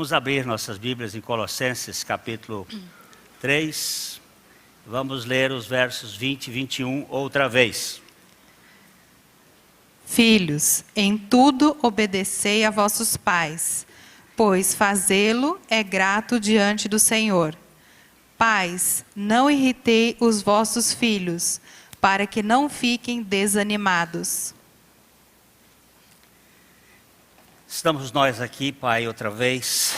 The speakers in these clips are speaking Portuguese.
Vamos abrir nossas Bíblias em Colossenses, capítulo 3. Vamos ler os versos 20 e 21 outra vez. Filhos, em tudo obedecei a vossos pais, pois fazê-lo é grato diante do Senhor. Pais, não irritei os vossos filhos, para que não fiquem desanimados. Estamos nós aqui, Pai, outra vez,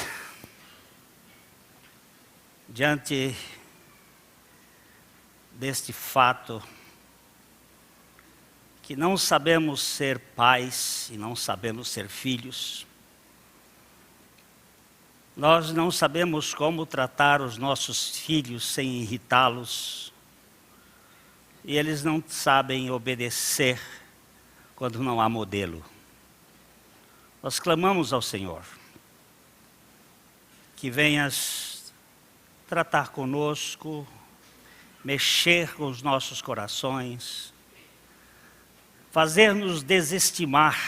diante deste fato que não sabemos ser pais e não sabemos ser filhos. Nós não sabemos como tratar os nossos filhos sem irritá-los. E eles não sabem obedecer quando não há modelo. Nós clamamos ao Senhor que venhas tratar conosco, mexer com os nossos corações, fazer-nos desestimar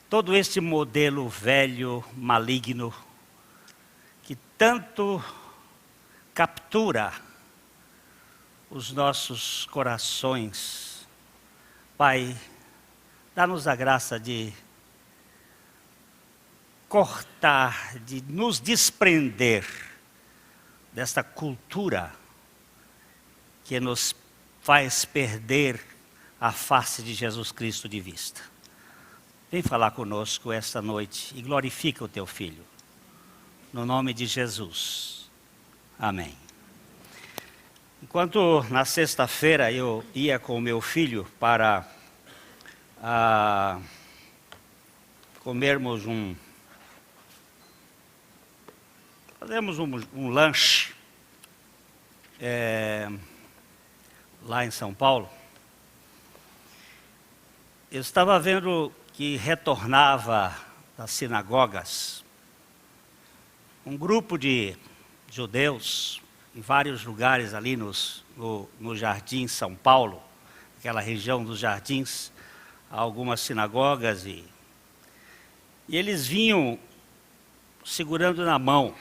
todo este modelo velho, maligno, que tanto captura os nossos corações. Pai, dá-nos a graça de cortar, de nos desprender desta cultura que nos faz perder a face de Jesus Cristo de vista. Vem falar conosco esta noite e glorifica o teu Filho. No nome de Jesus. Amém. Enquanto na sexta-feira eu ia com o meu filho para fazemos um lanche lá em São Paulo. Eu estava vendo que retornava das sinagogas um grupo de judeus em vários lugares ali no Jardim São Paulo, aquela região dos jardins, algumas sinagogas, e eles vinham segurando na mão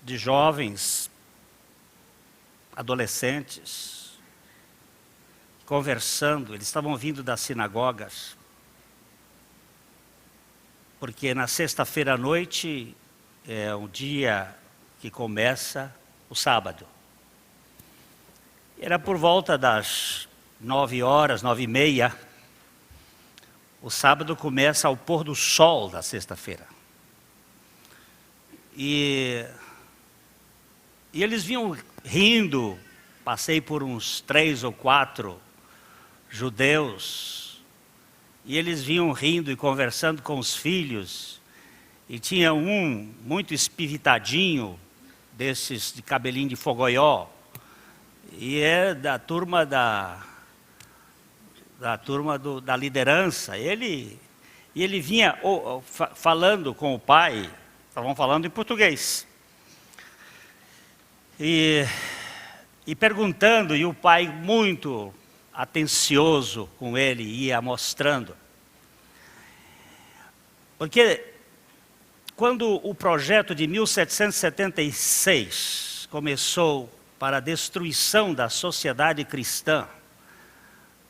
de jovens, adolescentes, conversando. Eles estavam vindo das sinagogas, porque na sexta-feira à noite é um dia que começa o sábado. Era por volta das 9h, 9h30. O sábado começa ao pôr do sol da sexta-feira. E eles vinham rindo. Passei por uns 3 ou 4 judeus, e eles vinham rindo e conversando com os filhos, e tinha um muito espivitadinho, desses de cabelinho de fogoió, e é da turma da liderança. Ele vinha falando com o pai, estavam falando em português, e perguntando, e o pai muito atencioso com ele, ia mostrando. Porque quando o projeto de 1776 começou para a destruição da sociedade cristã,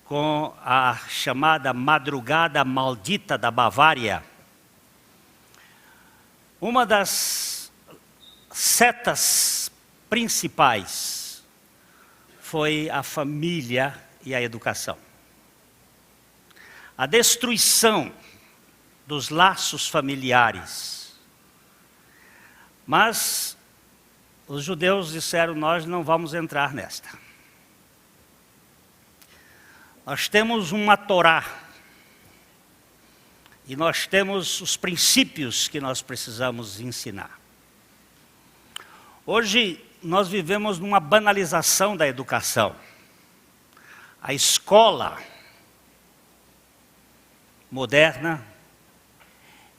com a chamada Madrugada Maldita da Bavária, uma das setas principais foi a família e a educação. A destruição dos laços familiares. Mas os judeus disseram: nós não vamos entrar nesta. Nós temos uma Torá, e nós temos os princípios que nós precisamos ensinar. Hoje nós vivemos numa banalização da educação. A escola moderna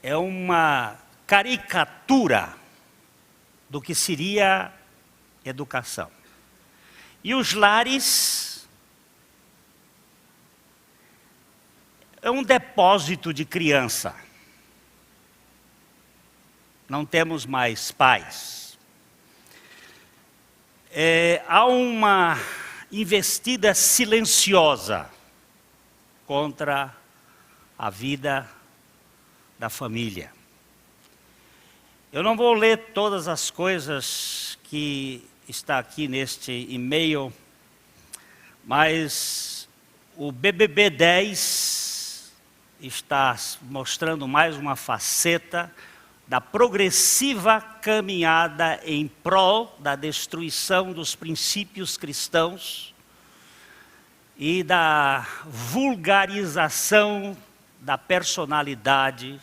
é uma caricatura do que seria educação. E os lares é um depósito de criança. não temos mais pais. Há uma investida silenciosa contra a vida da família. Eu não vou ler todas as coisas que está aqui neste e-mail, mas o BBB 10 está mostrando mais uma faceta da progressiva caminhada em prol da destruição dos princípios cristãos e da vulgarização da personalidade,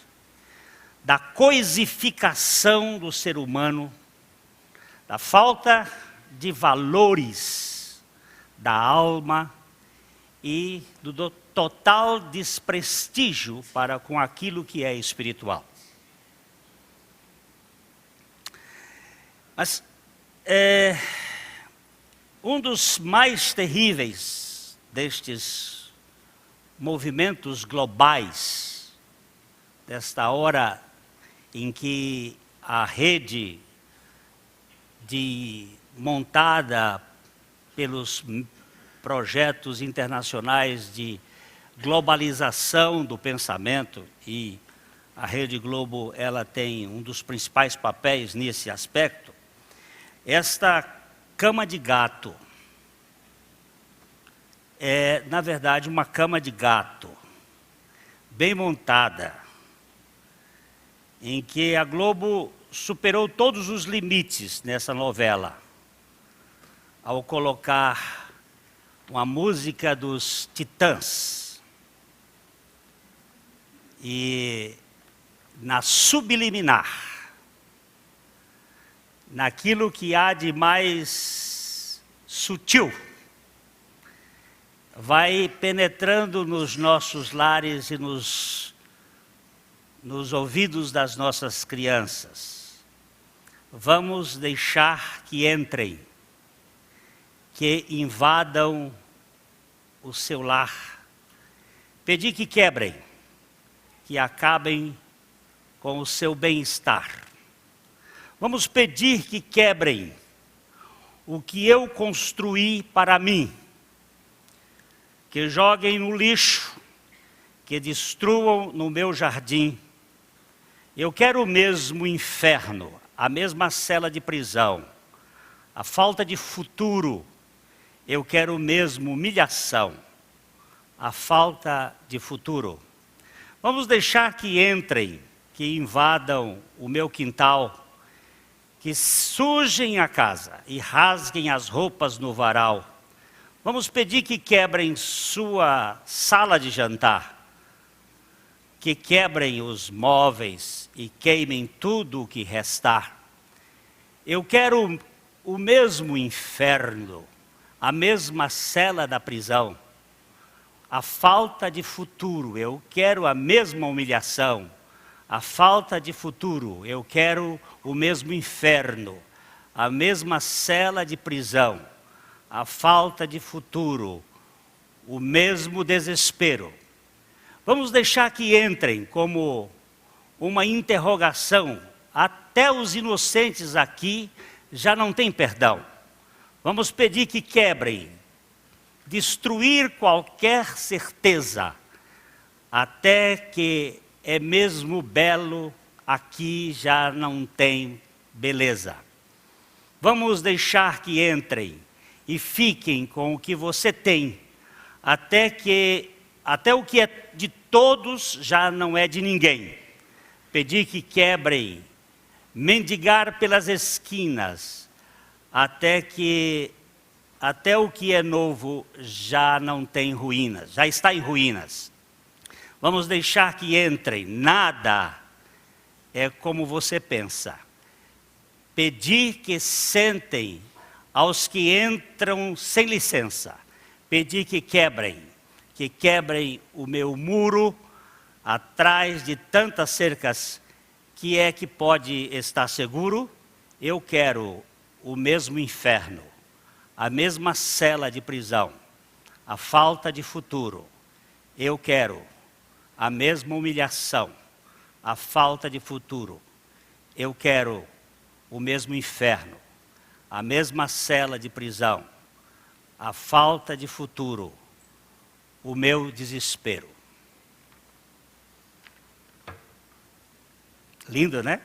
da coisificação do ser humano, da falta de valores da alma e do total desprestígio para com aquilo que é espiritual. Mas um dos mais terríveis destes movimentos globais, desta hora em que a rede montada pelos projetos internacionais de globalização do pensamento, e a Rede Globo ela tem um dos principais papéis nesse aspecto, esta cama de gato é, na verdade, uma cama de gato bem montada, em que a Globo superou todos os limites nessa novela, ao colocar uma música dos Titãs e na subliminar, naquilo que há de mais sutil, vai penetrando nos nossos lares e nos ouvidos das nossas crianças. Vamos deixar que entrem, que invadam o seu lar. Pedir que quebrem, que acabem com o seu bem-estar. Vamos pedir que quebrem o que eu construí para mim, que joguem no lixo, que destruam no meu jardim. Eu quero o mesmo inferno, a mesma cela de prisão, a falta de futuro. Eu quero o mesmo humilhação, a falta de futuro. Vamos deixar que entrem, que invadam o meu quintal, que sujem a casa e rasguem as roupas no varal. Vamos pedir que quebrem sua sala de jantar, que quebrem os móveis e queimem tudo o que restar. Eu quero o mesmo inferno, a mesma cela da prisão, a falta de futuro. Eu quero a mesma humilhação, a falta de futuro. Eu quero o mesmo inferno, a mesma cela de prisão, a falta de futuro, o mesmo desespero. Vamos deixar que entrem como uma interrogação. Até os inocentes aqui já não têm perdão. Vamos pedir que quebrem, destruir qualquer certeza, até que é mesmo belo aqui já não tem beleza. Vamos deixar que entrem e fiquem com o que você tem, até o que é de todos já não é de ninguém. Pedir que quebrem, mendigar pelas esquinas, até o que é novo já não tem ruínas, já está em ruínas. Vamos deixar que entrem, nada é como você pensa. Pedir que sentem aos que entram sem licença. Pedir que quebrem o meu muro atrás de tantas cercas. Que é que pode estar seguro? Eu quero o mesmo inferno, a mesma cela de prisão, a falta de futuro. Eu quero a mesma humilhação, a falta de futuro. eu quero o mesmo inferno, a mesma cela de prisão, a falta de futuro, o meu desespero. Lindo, né?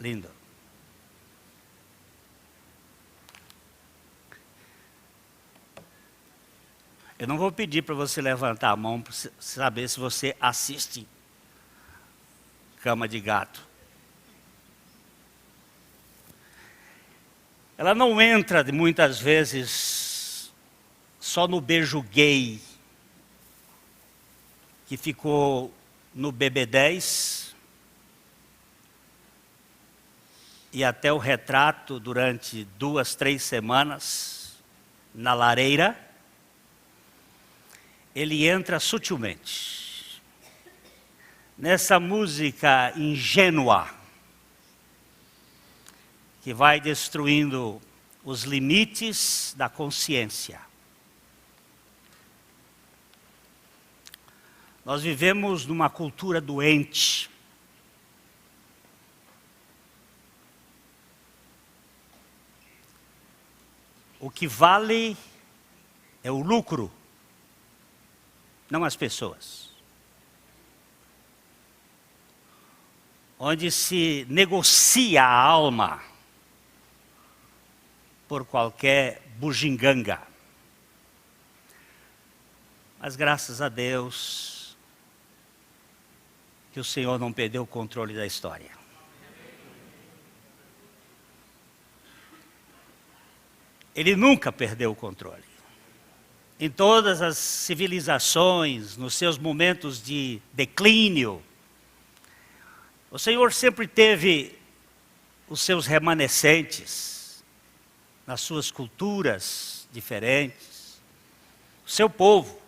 Lindo. Eu não vou pedir para você levantar a mão para saber se você assiste Cama de Gato. Ela não entra muitas vezes só no beijo gay, que ficou no BB10, e até o retrato durante 2, 3 semanas na lareira. Ele entra sutilmente nessa música ingênua que vai destruindo os limites da consciência. Nós vivemos numa cultura doente. O que vale é o lucro, não as pessoas. Onde se negocia a alma por qualquer bugiganga. Mas graças a Deus que o Senhor não perdeu o controle da história. Ele nunca perdeu o controle. Em todas as civilizações, nos seus momentos de declínio, o Senhor sempre teve os seus remanescentes, nas suas culturas diferentes, o seu povo,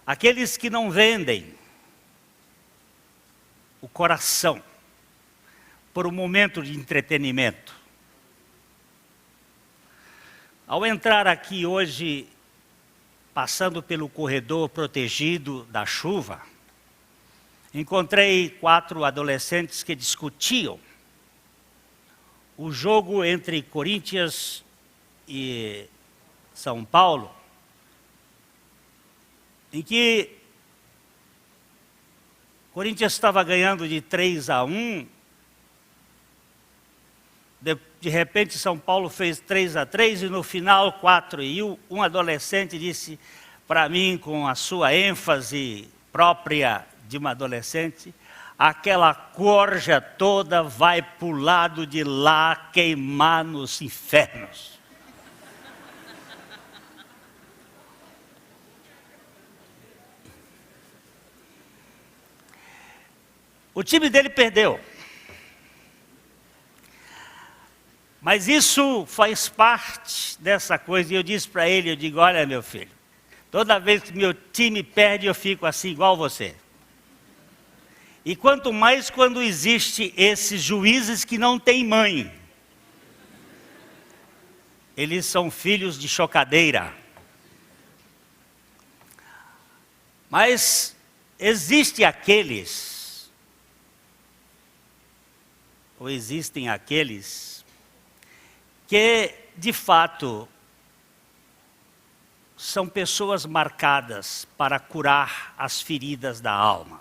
aqueles que não vendem o coração por um momento de entretenimento. Ao entrar aqui hoje, passando pelo corredor protegido da chuva, encontrei 4 adolescentes que discutiam o jogo entre Corinthians e São Paulo, em que Corinthians estava ganhando de 3-1, de repente São Paulo fez 3-3 e no final 4-1. Um adolescente disse para mim, com a sua ênfase própria de uma adolescente, aquela corja toda vai para o lado de lá queimar nos infernos. O time dele perdeu. Mas isso faz parte dessa coisa. E eu disse para ele, eu digo, olha meu filho, toda vez que meu time perde eu fico assim igual você. E quanto mais quando existe esses juízes que não têm mãe. Eles são filhos de chocadeira. Mas existem aqueles que, de fato, são pessoas marcadas para curar as feridas da alma.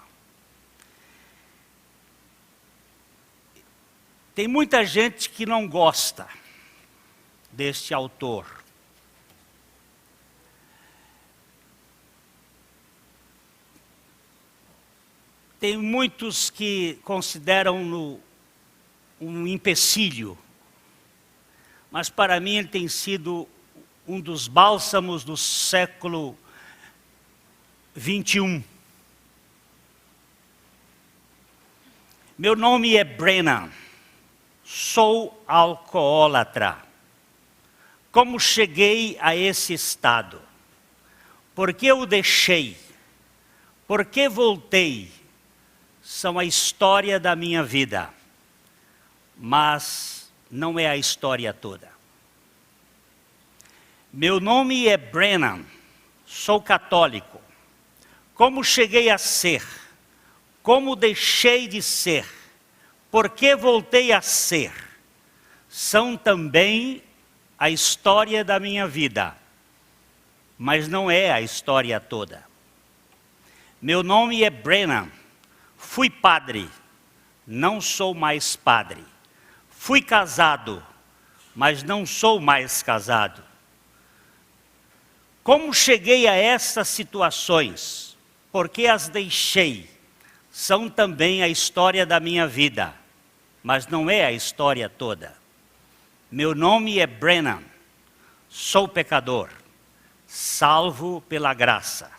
Tem muita gente que não gosta deste autor. Tem muitos que consideram-no um empecilho. Mas para mim ele tem sido um dos bálsamos do século 21. Meu nome é Brennan, sou alcoólatra. Como cheguei a esse estado? Por que eu deixei? Por que voltei? São a história da minha vida. Mas não é a história toda. Meu nome é Brennan, sou católico. Como cheguei a ser? como deixei de ser, por que voltei a ser, são também a história da minha vida, mas não é a história toda. Meu nome é Brennan, fui padre, não sou mais padre. Fui casado, mas não sou mais casado. Como cheguei a essas situações? Porque as deixei? São também a história da minha vida, mas não é a história toda. Meu nome é Brennan, sou pecador, salvo pela graça.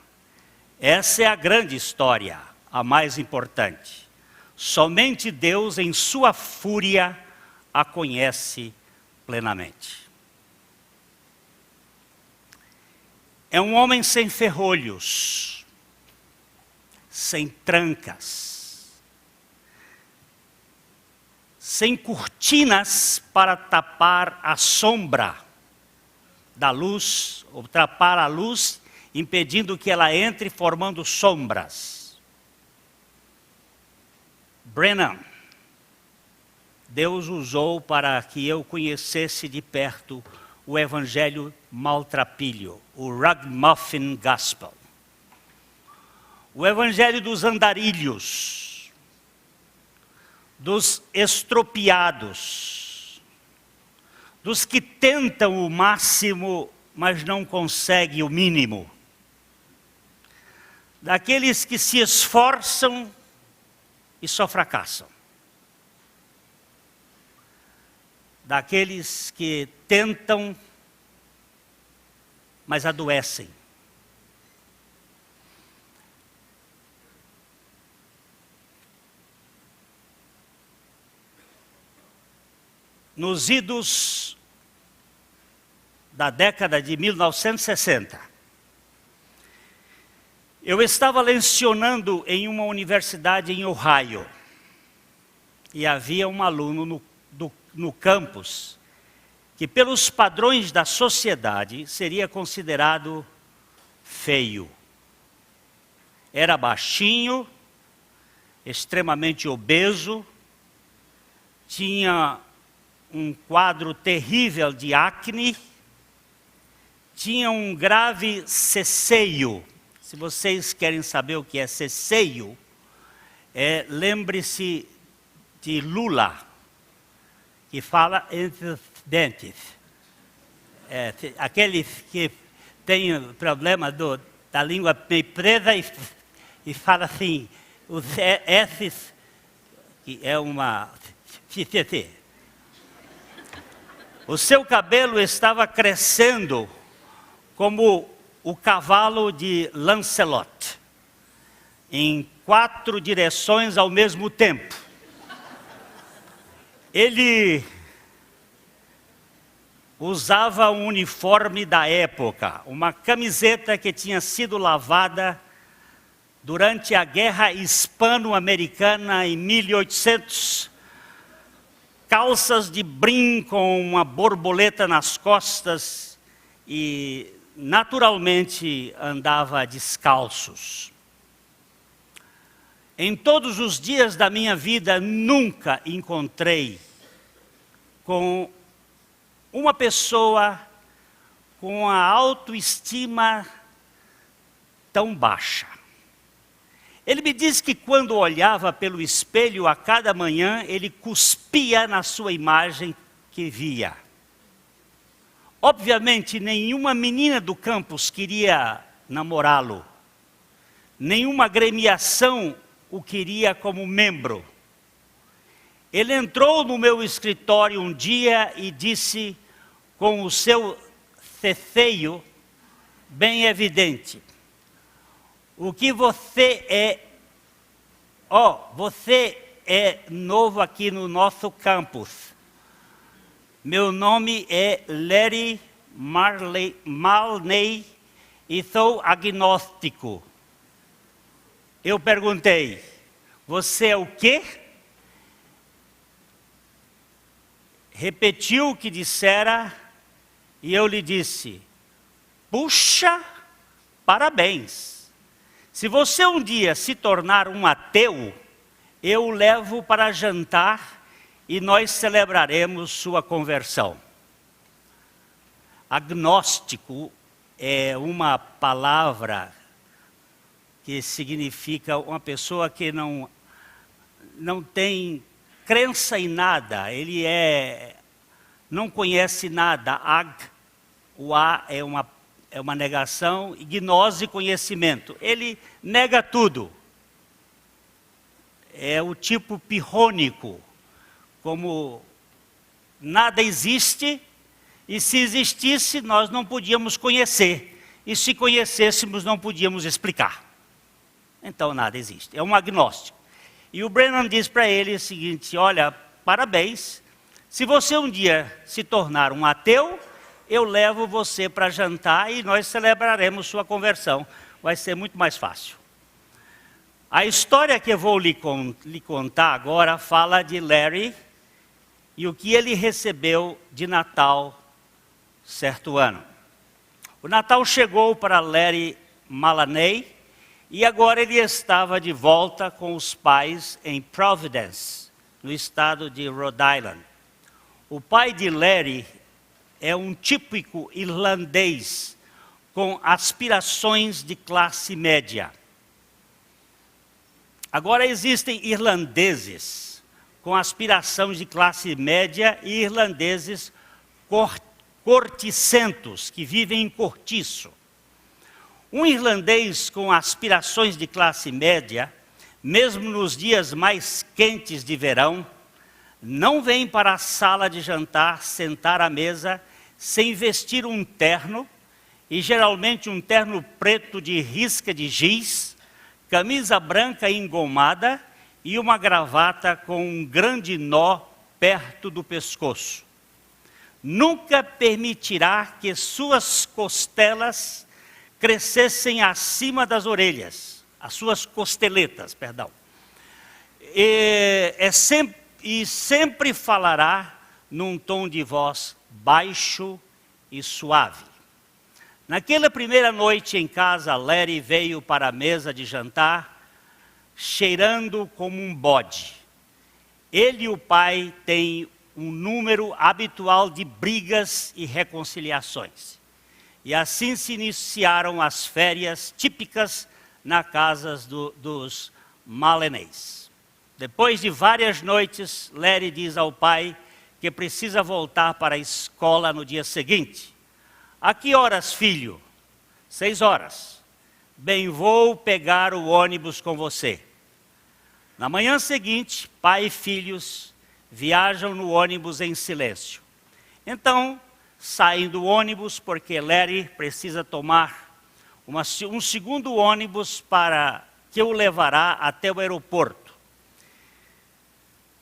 Essa é a grande história, a mais importante. Somente Deus, em sua fúria, a conhece plenamente. É um homem sem ferrolhos, sem trancas, sem cortinas para tapar a sombra da luz, ou tapar a luz, impedindo que ela entre, formando sombras. Brennan, Deus usou para que eu conhecesse de perto o evangelho maltrapilho, o Ragamuffin Gospel. O evangelho dos andarilhos, dos estropiados, dos que tentam o máximo, mas não conseguem o mínimo. Daqueles que se esforçam e só fracassam. Daqueles que tentam, mas adoecem. Nos idos da década de 1960, eu estava lecionando em uma universidade em Ohio, e havia um aluno no campus, que pelos padrões da sociedade seria considerado feio. Era baixinho, extremamente obeso, tinha um quadro terrível de acne, tinha um grave ceceio. Se vocês querem saber o que é ceceio, lembre-se de Lula, que fala entre os dentes. Aqueles que têm problema da língua meio presa e fala assim, os S, que é uma CCC. O seu cabelo estava crescendo como o cavalo de Lancelot, em 4 direções ao mesmo tempo. Ele usava um uniforme da época, uma camiseta que tinha sido lavada durante a Guerra Hispano-Americana em 1800, calças de brim com uma borboleta nas costas e, naturalmente, andava descalços. Em todos os dias da minha vida, nunca encontrei com uma pessoa com a autoestima tão baixa. Ele me disse que quando olhava pelo espelho a cada manhã, ele cuspia na sua imagem que via. Obviamente, nenhuma menina do campus queria namorá-lo. Nenhuma agremiação o queria como membro. Ele entrou no meu escritório um dia e disse, com o seu ceceio bem evidente: o que você é? Você é novo aqui no nosso campus. Meu nome é Larry Malney e sou agnóstico. Eu perguntei, você é o quê? Repetiu o que dissera e eu lhe disse, puxa, parabéns. Se você um dia se tornar um ateu, eu o levo para jantar e nós celebraremos sua conversão. Agnóstico é uma palavra que significa uma pessoa que não tem crença em nada, não conhece nada. O A é uma negação, e gnose, conhecimento. Ele nega tudo. É o tipo pirrônico, como nada existe, e se existisse, nós não podíamos conhecer. E se conhecêssemos, não podíamos explicar. Então, nada existe. É um agnóstico. E o Branham diz para ele o seguinte: olha, parabéns, se você um dia se tornar um ateu, eu levo você para jantar e nós celebraremos sua conversão. Vai ser muito mais fácil. A história que eu vou lhe contar agora fala de Larry e o que ele recebeu de Natal certo ano. O Natal chegou para Larry Malaney e agora ele estava de volta com os pais em Providence, no estado de Rhode Island. O pai de Larry é um típico irlandês com aspirações de classe média. Agora existem irlandeses com aspirações de classe média e irlandeses corticentos, que vivem em cortiço. Um irlandês com aspirações de classe média, mesmo nos dias mais quentes de verão, não vem para a sala de jantar sentar à mesa sem vestir um terno, e geralmente um terno preto de risca de giz, camisa branca engomada e uma gravata com um grande nó perto do pescoço. Nunca permitirá que suas costelas crescessem acima das orelhas, as suas costeletas, perdão. E sempre falará num tom de voz baixo e suave. Naquela primeira noite em casa, Larry veio para a mesa de jantar, cheirando como um bode. Ele e o pai têm um número habitual de brigas e reconciliações. E assim se iniciaram as férias típicas na casa dos Maleneys. Depois de várias noites, Larry diz ao pai que precisa voltar para a escola no dia seguinte. A que horas, filho? 6 horas. Bem, vou pegar o ônibus com você. Na manhã seguinte, pai e filhos viajam no ônibus em silêncio. Então, saem do ônibus porque Larry precisa tomar um segundo ônibus que o levará até o aeroporto.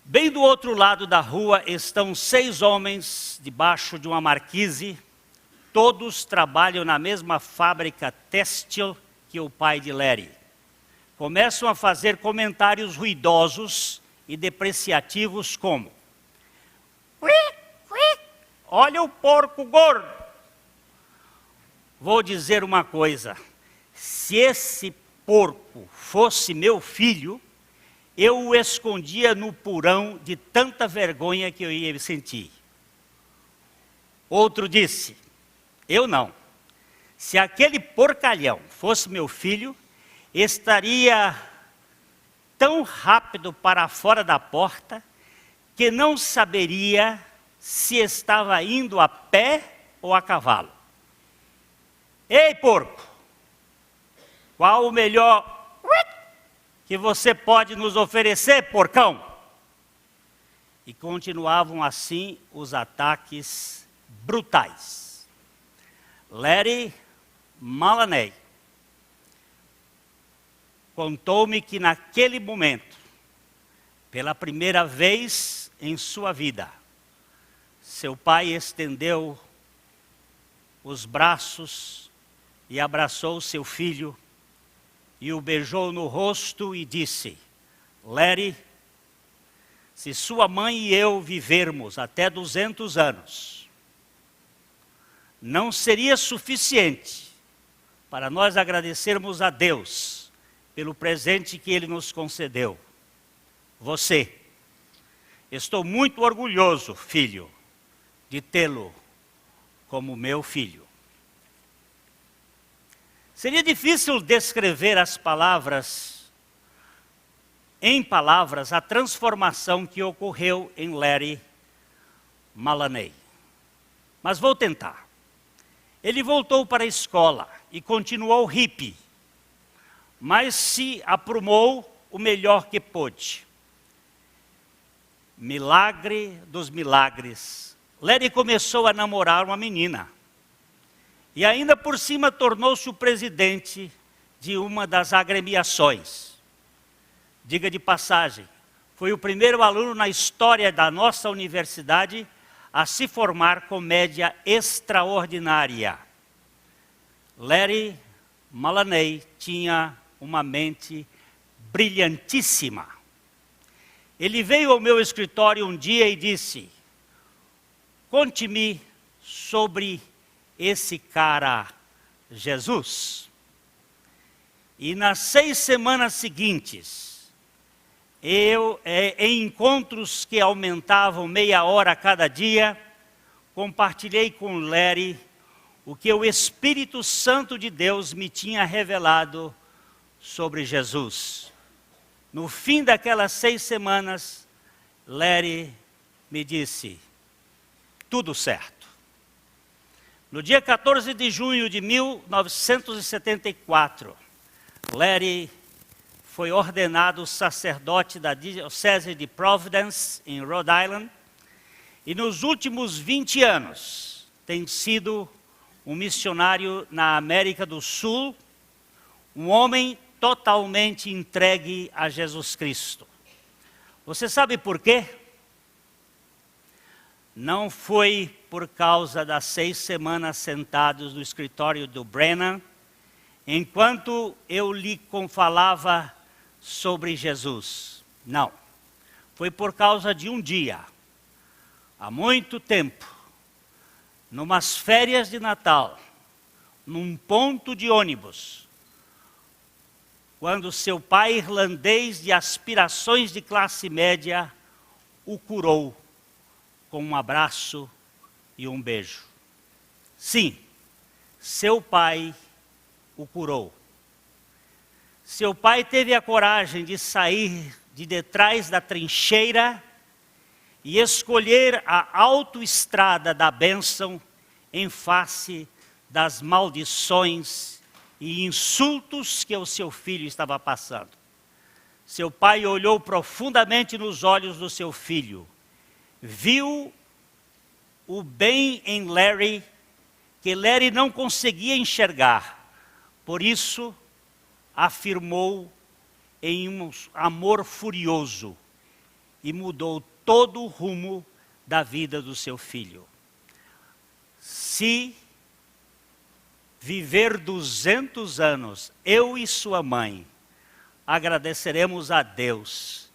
Bem do outro lado da rua estão 6 homens debaixo de uma marquise. Todos trabalham na mesma fábrica têxtil que o pai de Larry. Começam a fazer comentários ruidosos e depreciativos como: olha o porco gordo. Vou dizer uma coisa: se esse porco fosse meu filho, eu o escondia no porão de tanta vergonha que eu ia sentir. Outro disse: eu não. Se aquele porcalhão fosse meu filho, estaria tão rápido para fora da porta que não saberia se estava indo a pé ou a cavalo. Ei, porco, qual o melhor que você pode nos oferecer, porcão? E continuavam assim os ataques brutais. Larry Malaney contou-me que naquele momento, pela primeira vez em sua vida, seu pai estendeu os braços e abraçou seu filho e o beijou no rosto e disse: Larry, se sua mãe e eu vivermos até 200 anos, não seria suficiente para nós agradecermos a Deus pelo presente que Ele nos concedeu. Você. Estou muito orgulhoso, filho, de tê-lo como meu filho. Seria difícil descrever em palavras, a transformação que ocorreu em Larry Malaney. Mas vou tentar. Ele voltou para a escola e continuou hippie, mas se aprumou o melhor que pôde. Milagre dos milagres. Larry começou a namorar uma menina. E ainda por cima tornou-se o presidente de uma das agremiações. Diga de passagem, foi o primeiro aluno na história da nossa universidade a se formar com média extraordinária. Larry Malaney tinha uma mente brilhantíssima. Ele veio ao meu escritório um dia e disse: conte-me sobre esse cara Jesus. E nas 6 semanas seguintes, em encontros que aumentavam meia hora a cada dia, compartilhei com Larry o que o Espírito Santo de Deus me tinha revelado sobre Jesus. No fim daquelas 6 semanas, Larry me disse: tudo certo. No dia 14 de junho de 1974, Larry foi ordenado sacerdote da Diocese de Providence, em Rhode Island, e nos últimos 20 anos tem sido um missionário na América do Sul, um homem totalmente entregue a Jesus Cristo. Você sabe por quê? Não foi por causa das 6 semanas sentados no escritório do Brennan, enquanto eu lhe falava sobre Jesus. Não. Foi por causa de um dia, há muito tempo, numas férias de Natal, num ponto de ônibus, quando seu pai irlandês de aspirações de classe média o curou com um abraço e um beijo. Sim, seu pai o curou. Seu pai teve a coragem de sair de detrás da trincheira e escolher a autoestrada da bênção em face das maldições e insultos que o seu filho estava passando. Seu pai olhou profundamente nos olhos do seu filho, viu o bem em Larry, que Larry não conseguia enxergar. Por isso, afirmou em um amor furioso e mudou todo o rumo da vida do seu filho. Se viver 200 anos, eu e sua mãe, agradeceremos a Deus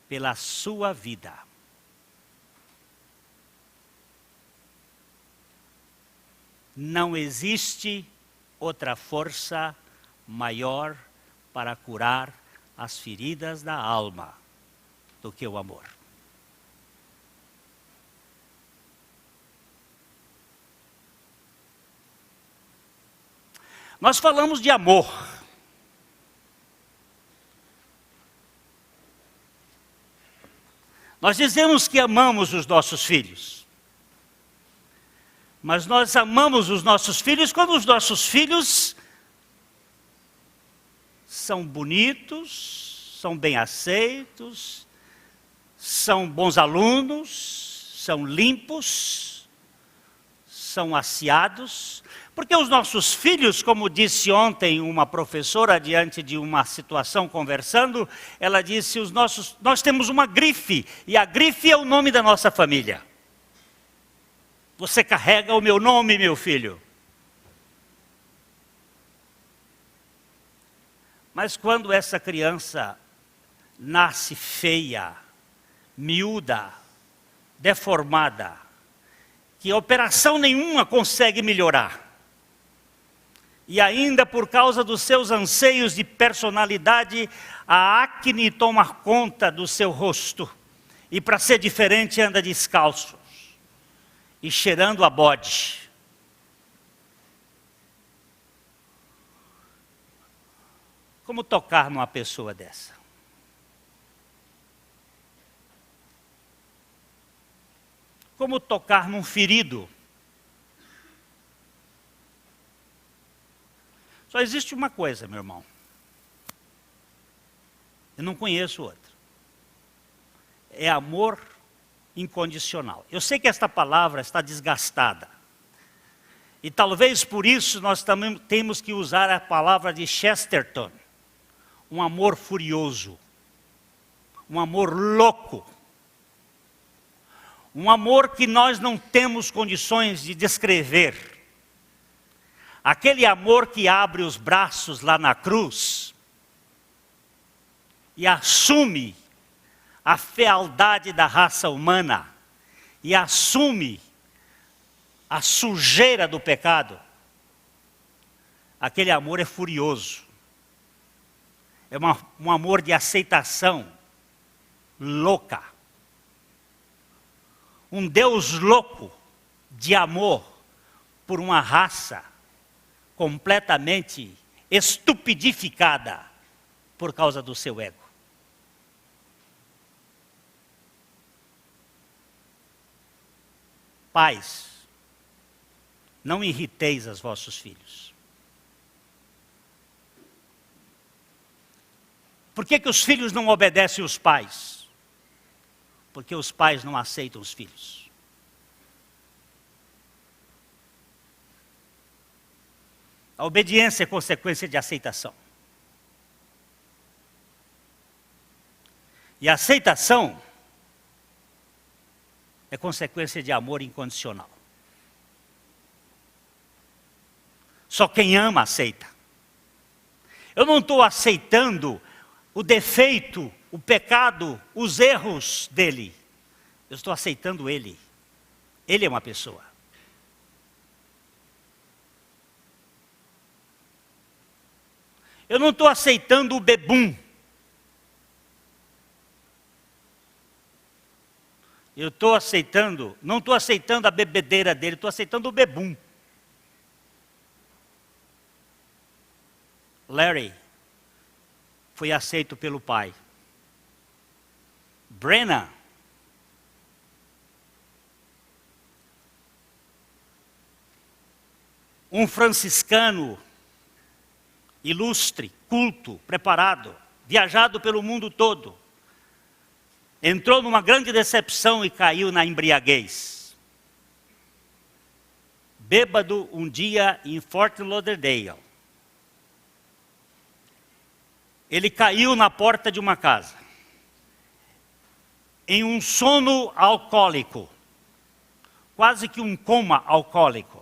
pela sua vida. Não existe outra força maior para curar as feridas da alma do que o amor. Nós falamos de amor. Nós dizemos que amamos os nossos filhos. Mas nós amamos os nossos filhos quando os nossos filhos são bonitos, são bem aceitos, são bons alunos, são limpos, são aciados. Porque os nossos filhos, como disse ontem uma professora diante de uma situação conversando, ela disse, nós temos uma grife, e a grife é o nome da nossa família. Você carrega o meu nome, meu filho. Mas quando essa criança nasce feia, miúda, deformada, que operação nenhuma consegue melhorar, E ainda por causa dos seus anseios de personalidade, a acne toma conta do seu rosto. E para ser diferente anda descalço e cheirando a bode. Como tocar numa pessoa dessa? Como tocar num ferido? Só existe uma coisa, meu irmão. Eu não conheço outra. É amor incondicional. Eu sei que esta palavra está desgastada. E talvez por isso nós também temos que usar a palavra de Chesterton. Um amor furioso. Um amor louco. Um amor que nós não temos condições de descrever. Aquele amor que abre os braços lá na cruz e assume a fealdade da raça humana e assume a sujeira do pecado. Aquele amor é furioso. É um amor de aceitação louca. Um Deus louco de amor por uma raça completamente estupidificada por causa do seu ego. Pais, não irriteis os vossos filhos. Por que os filhos não obedecem os pais? Porque os pais não aceitam os filhos. A obediência é consequência de aceitação. E a aceitação é consequência de amor incondicional. Só quem ama aceita. Eu não estou aceitando o defeito, o pecado, os erros dele. Eu estou aceitando ele. Ele é uma pessoa. Eu não estou aceitando o bebum. Eu estou aceitando, não estou aceitando a bebedeira dele, estou aceitando o bebum. Larry foi aceito pelo pai. Brenna um franciscano ilustre, culto, preparado, viajado pelo mundo todo, entrou numa grande decepção e caiu na embriaguez. Bêbado um dia em Fort Lauderdale. Ele caiu na porta de uma casa, em um sono alcoólico, quase que um coma alcoólico.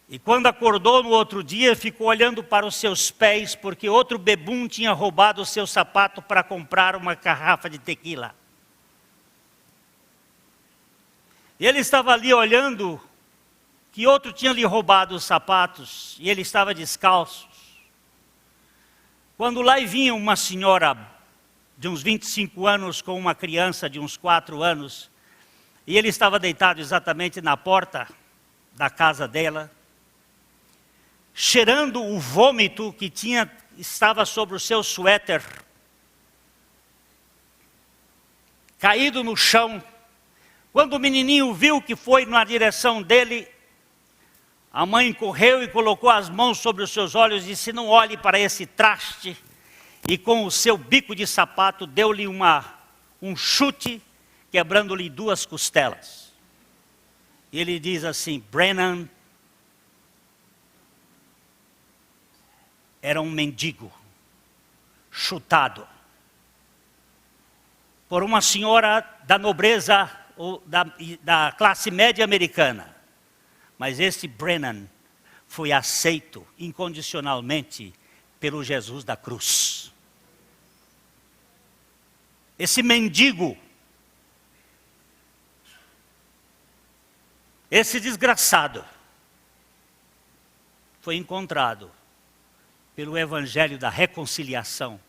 E quando acordou no outro dia, ficou olhando para os seus pés, porque outro bebum tinha roubado o seu sapato para comprar uma garrafa de tequila. E ele estava ali olhando, que outro tinha lhe roubado os sapatos, e ele estava descalço. Quando lá vinha uma senhora de uns 25 anos com uma criança de uns 4 anos, e ele estava deitado exatamente na porta da casa dela, cheirando o vômito que estava sobre o seu suéter, caído no chão. Quando o menininho viu que foi na direção dele, a mãe correu e colocou as mãos sobre os seus olhos e disse: não olhe para esse traste. E com o seu bico de sapato deu-lhe um chute, quebrando-lhe 2 costelas. E ele diz assim: Brennan era um mendigo, chutado, por uma senhora da nobreza ou da classe média americana. Mas esse Brennan foi aceito incondicionalmente pelo Jesus da cruz. Esse mendigo, esse desgraçado, foi encontrado pelo evangelho da reconciliação.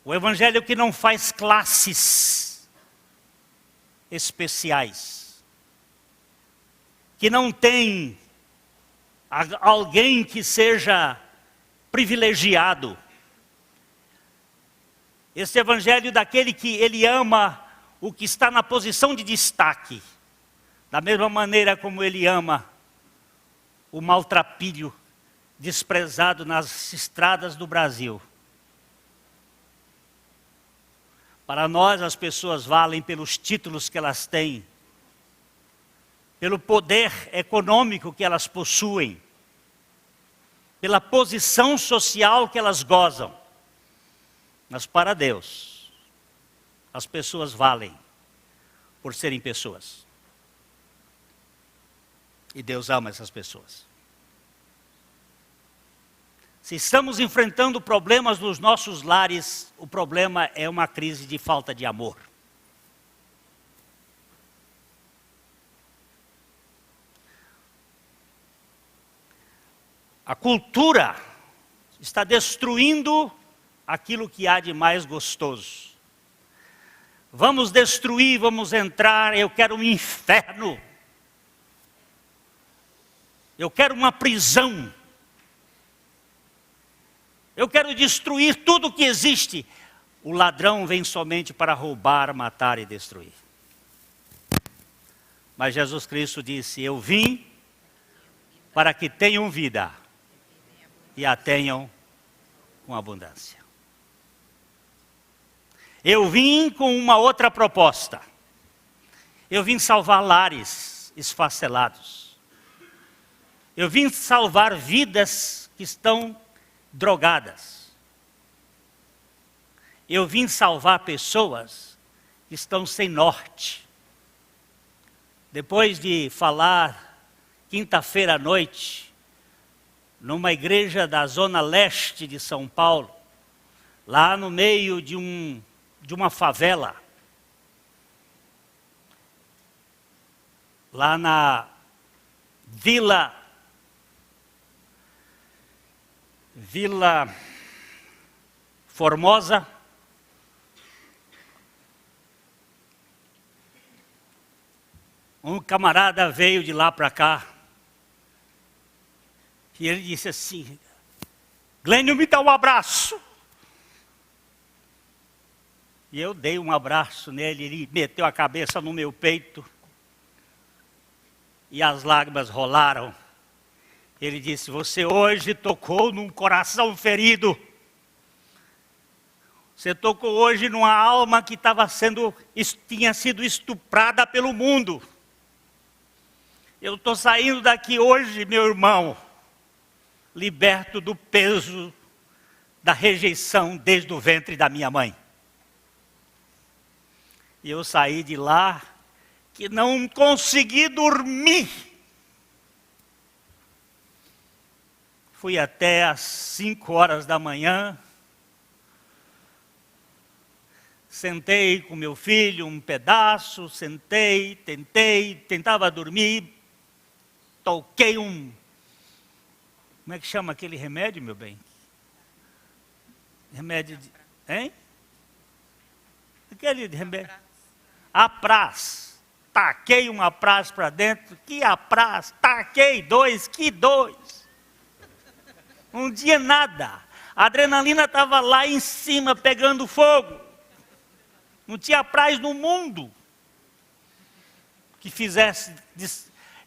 O evangelho que não faz classes especiais, que não tem alguém que seja privilegiado. Esse evangelho daquele que ele ama o que está na posição de destaque, da mesma maneira como ele ama o maltrapilho desprezado nas estradas do Brasil. Para nós, as pessoas valem pelos títulos que elas têm, pelo poder econômico que elas possuem, pela posição social que elas gozam. Mas para Deus, as pessoas valem por serem pessoas. E Deus ama essas pessoas. Se estamos enfrentando problemas nos nossos lares, o problema é uma crise de falta de amor. A cultura está destruindo aquilo que há de mais gostoso. Vamos destruir, vamos entrar, eu quero um inferno. Eu quero uma prisão. Eu quero destruir tudo que existe. O ladrão vem somente para roubar, matar e destruir. Mas Jesus Cristo disse, eu vim para que tenham vida e a tenham com abundância. Eu vim com uma outra proposta. Eu vim salvar lares esfacelados. Eu vim salvar vidas que estão drogadas. Eu vim salvar pessoas que estão sem norte. Depois de falar quinta-feira à noite, numa igreja da zona leste de São Paulo, lá no meio de uma favela, lá na Vila Formosa, um camarada veio de lá para cá, e ele disse assim, Glênio, me dá um abraço. E eu dei um abraço nele, ele meteu a cabeça no meu peito, e as lágrimas rolaram. Ele disse, você hoje tocou num coração ferido. Você tocou hoje numa alma que tinha sido estuprada pelo mundo. Eu estou saindo daqui hoje, meu irmão, liberto do peso da rejeição desde o ventre da minha mãe. E eu saí de lá que não consegui dormir. Fui até às 5 horas da manhã. Sentei com meu filho um pedaço, tentava dormir. Toquei como é que chama aquele remédio, meu bem? Remédio de... Hein? Aquele remédio. Apraz. Taquei um apraz para dentro. Que apraz? Taquei 2, que 2? Um dia nada. A adrenalina estava lá em cima pegando fogo. Não tinha apraz no mundo que fizesse.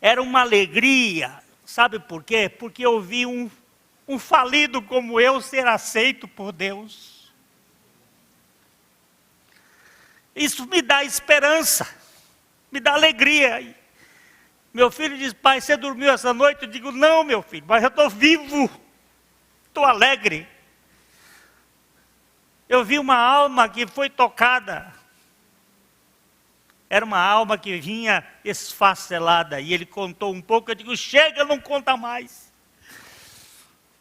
Era uma alegria. Sabe por quê? Porque eu vi um falido como eu ser aceito por Deus. Isso me dá esperança, me dá alegria. Meu filho diz, pai, você dormiu essa noite? Eu digo, não, meu filho, mas eu estou vivo, estou alegre. Eu vi uma alma que foi tocada. Era uma alma que vinha esfacelada. E ele contou um pouco, eu digo, chega, não conta mais.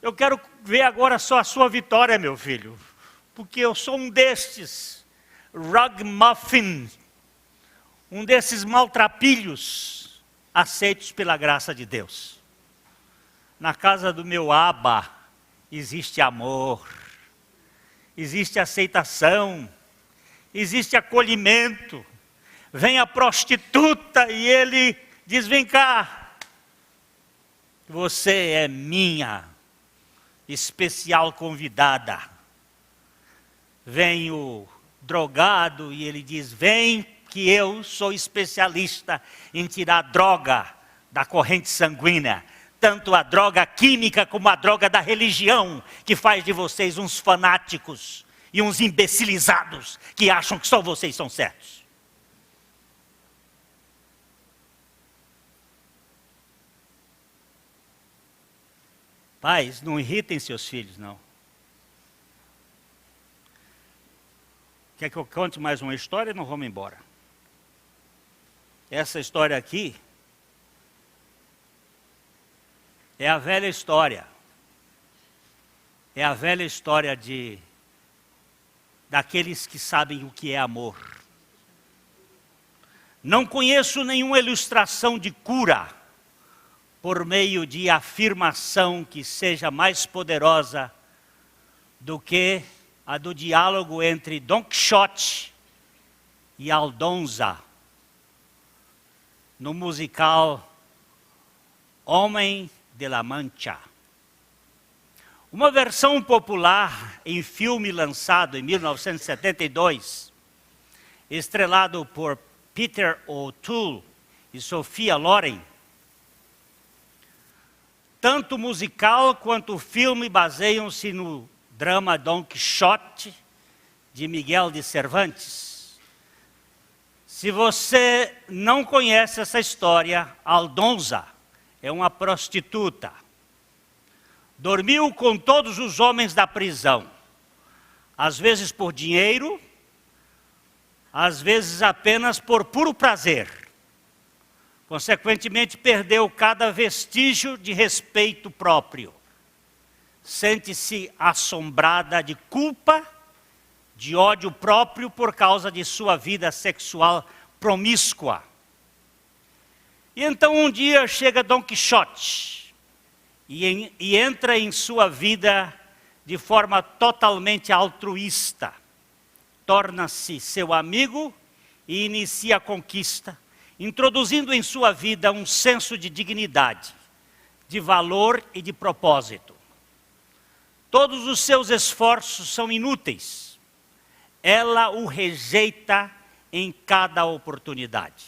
Eu quero ver agora só a sua vitória, meu filho. Porque eu sou um destes rugmuffin, um desses maltrapilhos aceitos pela graça de Deus. na casa do meu Abba existe amor, existe aceitação, existe acolhimento. Vem a prostituta e ele diz: vem cá, você é minha especial convidada. Vem o drogado e ele diz: vem que eu sou especialista em tirar droga da corrente sanguínea. Tanto a droga química como a droga da religião, que faz de vocês uns fanáticos e uns imbecilizados que acham que só vocês são certos. Pais, não irritem seus filhos, não. Quer que eu conte mais uma história? Não vamos embora. Essa história aqui é a velha história. É a velha história daqueles que sabem o que é amor. Não conheço nenhuma ilustração de cura por meio de afirmação que seja mais poderosa do que a do diálogo entre Don Quixote e Aldonza, no musical Homem de la Mancha. Uma versão popular em filme lançado em 1972, estrelado por Peter O'Toole e Sophia Loren. Tanto o musical quanto o filme baseiam-se no drama Don Quixote, de Miguel de Cervantes. Se você não conhece essa história, Aldonza é uma prostituta. Dormiu com todos os homens da prisão, às vezes por dinheiro, às vezes apenas por puro prazer. Consequentemente, perdeu cada vestígio de respeito próprio. Sente-se assombrada de culpa, de ódio próprio por causa de sua vida sexual promíscua. E então um dia chega Don Quixote e entra em sua vida de forma totalmente altruísta. Torna-se seu amigo e inicia a conquista, introduzindo em sua vida um senso de dignidade, de valor e de propósito. Todos os seus esforços são inúteis. Ela o rejeita em cada oportunidade.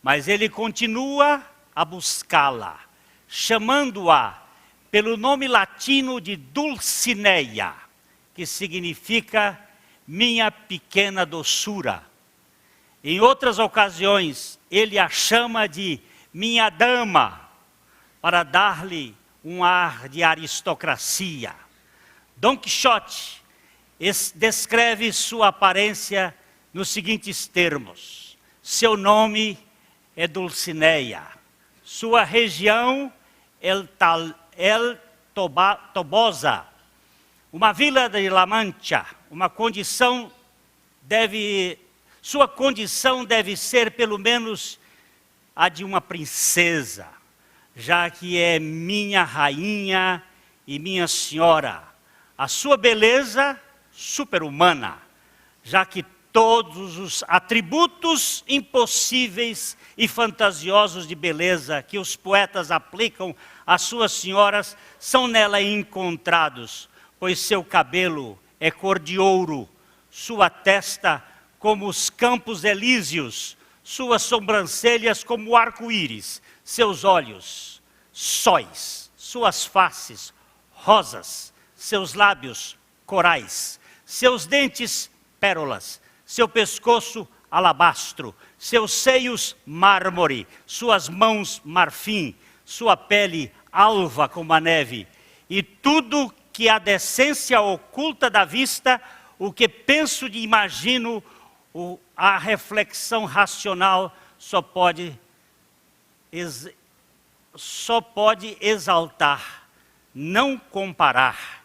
Mas ele continua a buscá-la, chamando-a pelo nome latino de Dulcinea, que significa minha pequena doçura. Em outras ocasiões, ele a chama de minha dama, para dar-lhe um ar de aristocracia. Don Quixote descreve sua aparência nos seguintes termos: seu nome é Dulcinea, sua região El Toboso, uma vila de La Mancha, sua condição deve ser pelo menos a de uma princesa, já que é minha rainha e minha senhora. A sua beleza super-humana, já que todos os atributos impossíveis e fantasiosos de beleza que os poetas aplicam às suas senhoras são nela encontrados, pois seu cabelo é cor de ouro, sua testa como os campos elíseos, suas sobrancelhas como o arco-íris, seus olhos sóis, suas faces rosas, seus lábios corais, seus dentes pérolas, seu pescoço alabastro, seus seios mármore, suas mãos marfim, sua pele alva como a neve, e tudo que a decência oculta da vista, o que penso e imagino, a reflexão racional só pode exaltar, não comparar.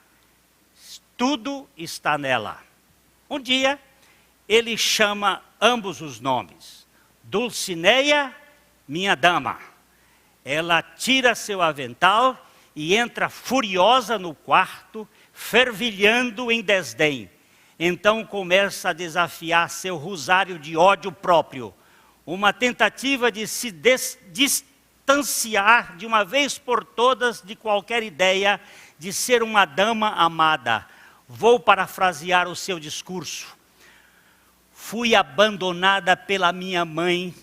Tudo está nela. Um dia, ele chama ambos os nomes. Dulcinea, minha dama. Ela tira seu avental e entra furiosa no quarto, fervilhando em desdém. Então começa a desafiar seu rosário de ódio próprio, uma tentativa de se distanciar de uma vez por todas de qualquer ideia de ser uma dama amada. Vou parafrasear o seu discurso. Fui abandonada pela minha mãe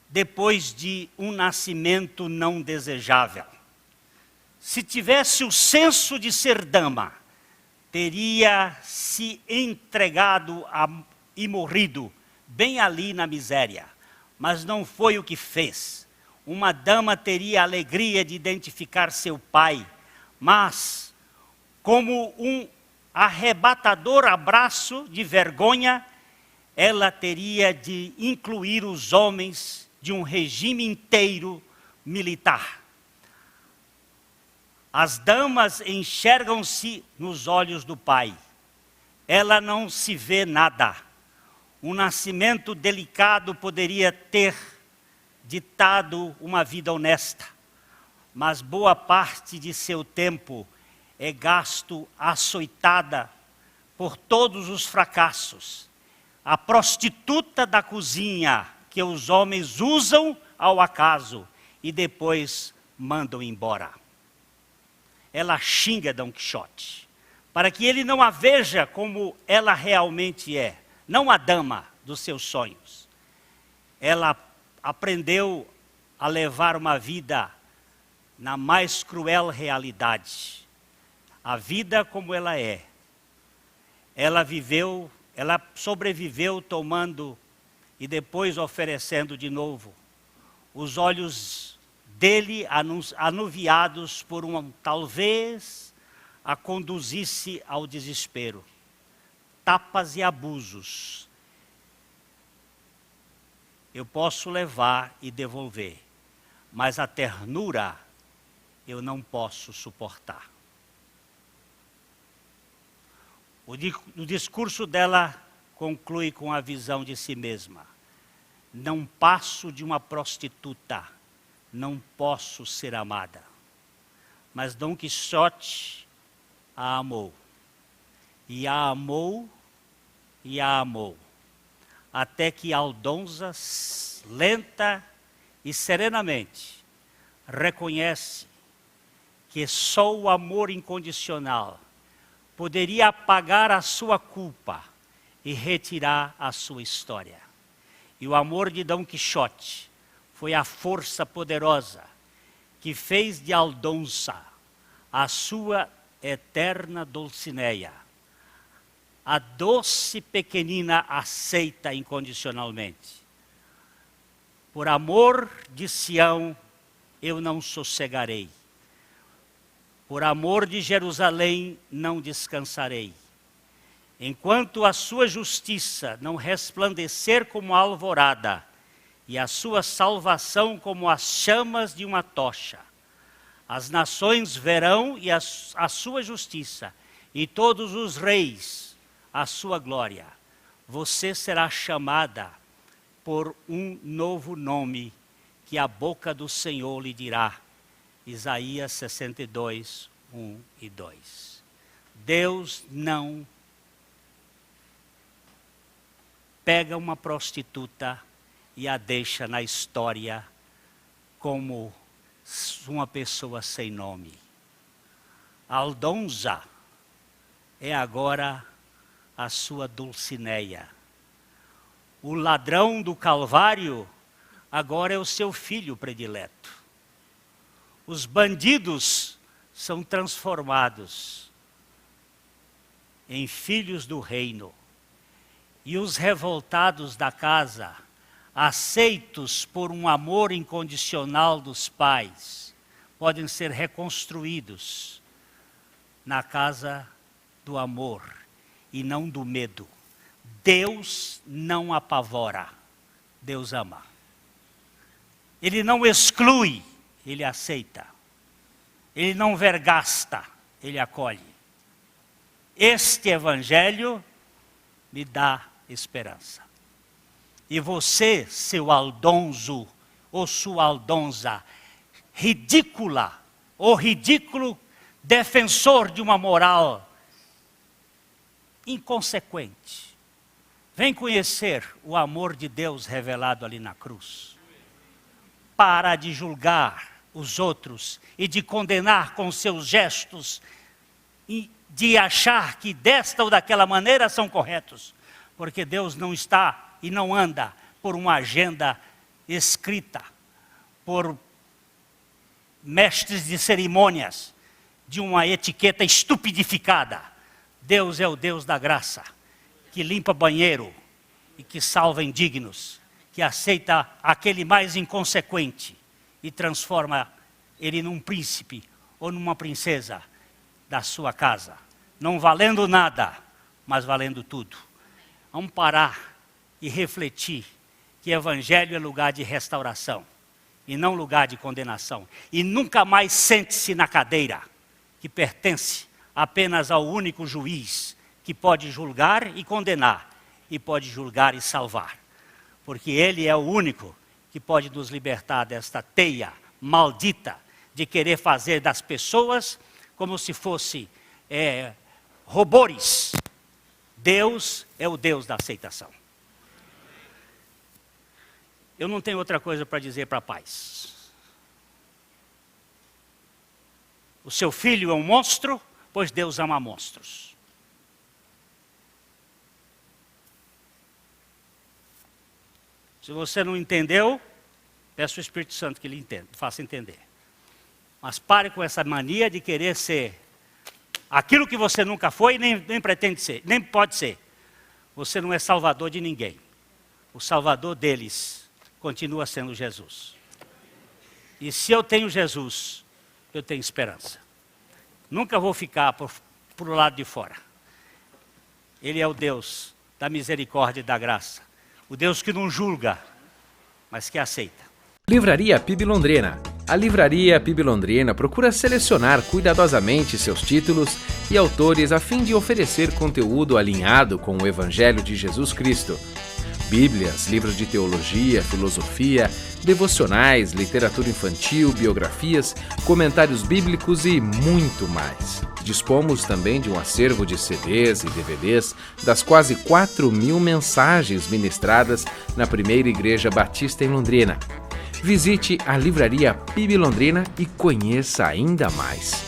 depois de um nascimento não desejável. Se tivesse o senso de ser dama, teria se entregado e morrido bem ali na miséria. Mas não foi o que fez. Uma dama teria a alegria de identificar seu pai, mas como um arrebatador abraço de vergonha, ela teria de incluir os homens de um regime inteiro militar. As damas enxergam-se nos olhos do pai. Ela não se vê nada. Um nascimento delicado poderia ter ditado uma vida honesta, mas boa parte de seu tempo é gasto açoitada por todos os fracassos. A prostituta da cozinha que os homens usam ao acaso e depois mandam embora. Ela xinga Dom Quixote, para que ele não a veja como ela realmente é, não a dama dos seus sonhos. Ela aprendeu a levar uma vida na mais cruel realidade. A vida como ela é. Ela sobreviveu tomando e depois oferecendo de novo. Os olhos dele anuviados por talvez a conduzisse ao desespero. Tapas e abusos. Eu posso levar e devolver, mas a ternura eu não posso suportar. O discurso dela conclui com a visão de si mesma. Não passo de uma prostituta, não posso ser amada. Mas Dom Quixote a amou. E a amou, e a amou. Até que Aldonza, lenta e serenamente, reconhece que só o amor incondicional poderia apagar a sua culpa e retirar a sua história. E o amor de Dom Quixote foi a força poderosa que fez de Aldonza a sua eterna Dulcinea, a doce pequenina aceita incondicionalmente. Por amor de Sião, eu não sossegarei. Por amor de Jerusalém, não descansarei. Enquanto a sua justiça não resplandecer como a alvorada, e a sua salvação como as chamas de uma tocha, as nações verão a sua justiça, e todos os reis a sua glória. Você será chamada por um novo nome que a boca do Senhor lhe dirá. Isaías 62, 1 e 2. Deus não pega uma prostituta e a deixa na história como uma pessoa sem nome. Aldonza é agora a sua Dulcinea. O ladrão do Calvário agora é o seu filho predileto. Os bandidos são transformados em filhos do reino. E os revoltados da casa, aceitos por um amor incondicional dos pais, podem ser reconstruídos na casa do amor e não do medo. Deus não apavora, Deus ama. Ele não exclui, Ele aceita. Ele não vergasta, Ele acolhe. Este evangelho me dá esperança. E você, seu Aldonzo ou sua Aldonza, ridícula ou ridículo defensor de uma moral inconsequente. Vem conhecer o amor de Deus revelado ali na cruz. Para de julgar os outros e de condenar com seus gestos e de achar que desta ou daquela maneira são corretos. Porque Deus não está e não anda por uma agenda escrita por mestres de cerimônias, de uma etiqueta estupidificada. Deus é o Deus da graça, que limpa banheiro e que salva indignos, que aceita aquele mais inconsequente e transforma ele num príncipe ou numa princesa da sua casa, não valendo nada, mas valendo tudo. Vamos parar e refletir que evangelho é lugar de restauração e não lugar de condenação. E nunca mais sente-se na cadeira que pertence apenas ao único juiz que pode julgar e condenar, e pode julgar e salvar. Porque Ele é o único que pode nos libertar desta teia maldita de querer fazer das pessoas como se fosse robôs. Deus é o Deus da aceitação. Eu não tenho outra coisa para dizer para pais. O seu filho é um monstro, pois Deus ama monstros. Se você não entendeu, peço ao Espírito Santo que lhe entenda, faça entender. Mas pare com essa mania de querer ser aquilo que você nunca foi, nem pretende ser, nem pode ser. Você não é salvador de ninguém. O salvador deles continua sendo Jesus. E se eu tenho Jesus, eu tenho esperança. Nunca vou ficar por o lado de fora. Ele é o Deus da misericórdia e da graça. O Deus que não julga, mas que aceita. Livraria PIB Londrina. A Livraria PIB Londrina procura selecionar cuidadosamente seus títulos e autores a fim de oferecer conteúdo alinhado com o Evangelho de Jesus Cristo. Bíblias, livros de teologia, filosofia, devocionais, literatura infantil, biografias, comentários bíblicos e muito mais. Dispomos também de um acervo de CDs e DVDs das quase 4.000 mensagens ministradas na Primeira Igreja Batista em Londrina. Visite a Livraria PIB Londrina e conheça ainda mais.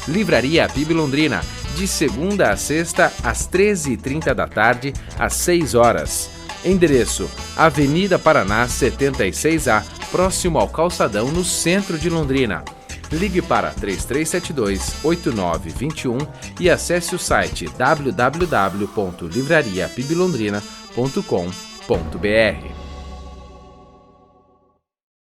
Livraria PIB Londrina, de segunda a sexta, às 13h30 da tarde, às 6 horas. Endereço: Avenida Paraná 76A, próximo ao Calçadão, no centro de Londrina. Ligue para 3372-8921 e acesse o site www.livrariapiblondrina.com.br.